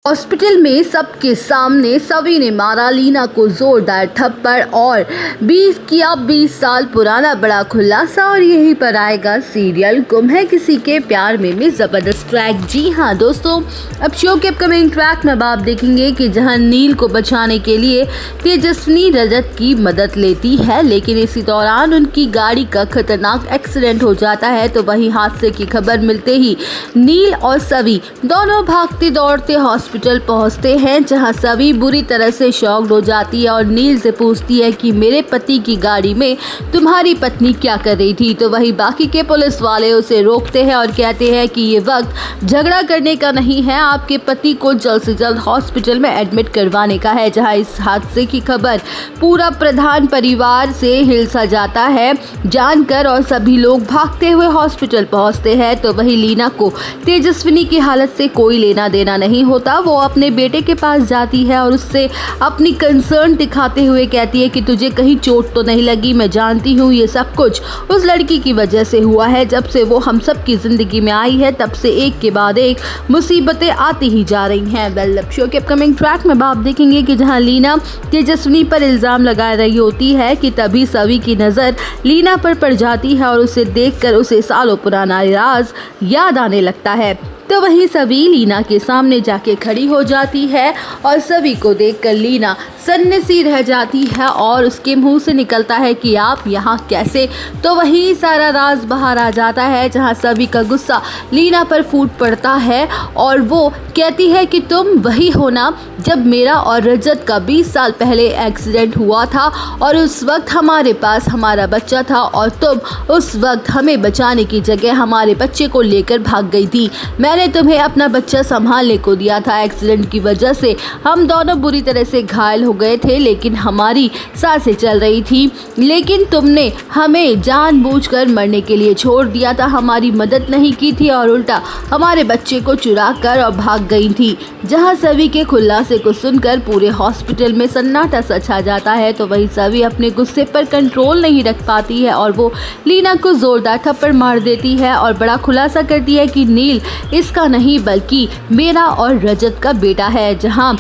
Hospital में सबके सामने सभी ने मारा लीना को जोरदार थप्पड़ और 20 साल पुराना बड़ा खुलासा। और यहीं पर आएगा सीरियल गुम है किसी के प्यार में जबरदस्त ट्रैक। जी हाँ दोस्तों, अब शो के अपकमिंग ट्रैक में आप देखेंगे कि जहां नील को बचाने के लिए तेजस्विनी रजत की मदद लेती है, लेकिन इसी दौरान उनकी गाड़ी का खतरनाक एक्सीडेंट हो जाता है। तो वहीं हादसे की खबर मिलते ही नील और सवी दोनों भागते दौड़ते हॉस्पिटल पहुंचते हैं, जहां सभी बुरी तरह से शॉक्ड हो जाती है और नील से पूछती है कि मेरे पति की गाड़ी में तुम्हारी पत्नी क्या कर रही थी। तो वही बाकी के पुलिस वाले उसे रोकते हैं और कहते हैं कि ये वक्त झगड़ा करने का नहीं है, आपके पति को जल्द से जल्द हॉस्पिटल में एडमिट करवाने का है। जहां इस हादसे की खबर पूरा प्रधान परिवार से हिलसा जाता है जानकर और सभी लोग भागते हुए हॉस्पिटल पहुंचते हैं। तो वही लीना को तेजस्विनी की हालत से कोई लेना देना नहीं होता। वो अपने बेटे के पास जाती है और उससे अपनी कंसर्न दिखाते हुए कहती है कि तुझे कहीं चोट तो नहीं लगी, मैं जानती हूँ ये सब कुछ उस लड़की की वजह से हुआ है। जब से वो हम सब की जिंदगी में आई है तब से एक के बाद एक मुसीबतें आती ही जा रही हैं। वेल, शो के अपकमिंग ट्रैक में आप देखेंगे कि जहां लीना तेजस्विनी पर इल्जाम लगा रही होती है कि तभी सभी की नजर लीना पर पड़ जाती है और उसे देखकर उसे सालों पुराना राज याद आने लगता है। तो वहीं सभी लीना के सामने जाके खड़ी हो जाती है और सभी को देखकर लीना सन्नसी रह जाती है और उसके मुंह से निकलता है कि आप यहाँ कैसे। तो वही सारा राज बाहर आ जाता है, जहाँ सभी का गुस्सा लीना पर फूट पड़ता है और वो कहती है कि तुम वही हो ना जब मेरा और रजत का 20 साल पहले एक्सीडेंट हुआ था और उस वक्त हमारे पास हमारा बच्चा था और तुम उस वक्त हमें बचाने की जगह हमारे बच्चे को लेकर भाग गई थी। मैंने तुम्हें अपना बच्चा संभालने को दिया था, एक्सीडेंट की वजह से हम दोनों बुरी तरह से घायल हो गए थे, लेकिन हमारी सांसें चल रही थी, लेकिन तुमने हमें जानबूझकर मरने के लिए छोड़ दिया था, हमारी मदद नहीं की थी और उल्टा हमारे बच्चे को चुरा कर और भाग गई थी। जहां सभी के खुलासे को सुनकर पूरे हॉस्पिटल में सन्नाटा सा छा जाता है। तो वही सभी अपने गुस्से पर कंट्रोल नहीं रख पाती है और वो लीना को जोरदार थप्पड़ मार देती है और बड़ा खुलासा करती है कि नील इसका नहीं बल्कि मेरा और रजत का बेटा है। जहां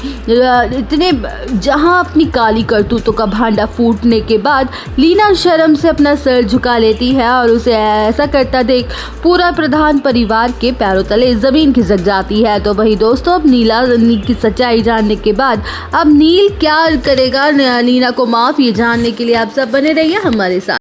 अपनी काली करतूतों का भांडा फूटने के बाद लीना शर्म से अपना सर झुका लेती है और उसे ऐसा करता देख पूरा प्रधान परिवार के पैरों तले जमीन खिसक जाती है। तो वही दोस्तों, अब नील की सच्चाई जानने के बाद अब नील क्या करेगा लीना को माफ, ये जानने के लिए आप सब बने रहिए हमारे साथ।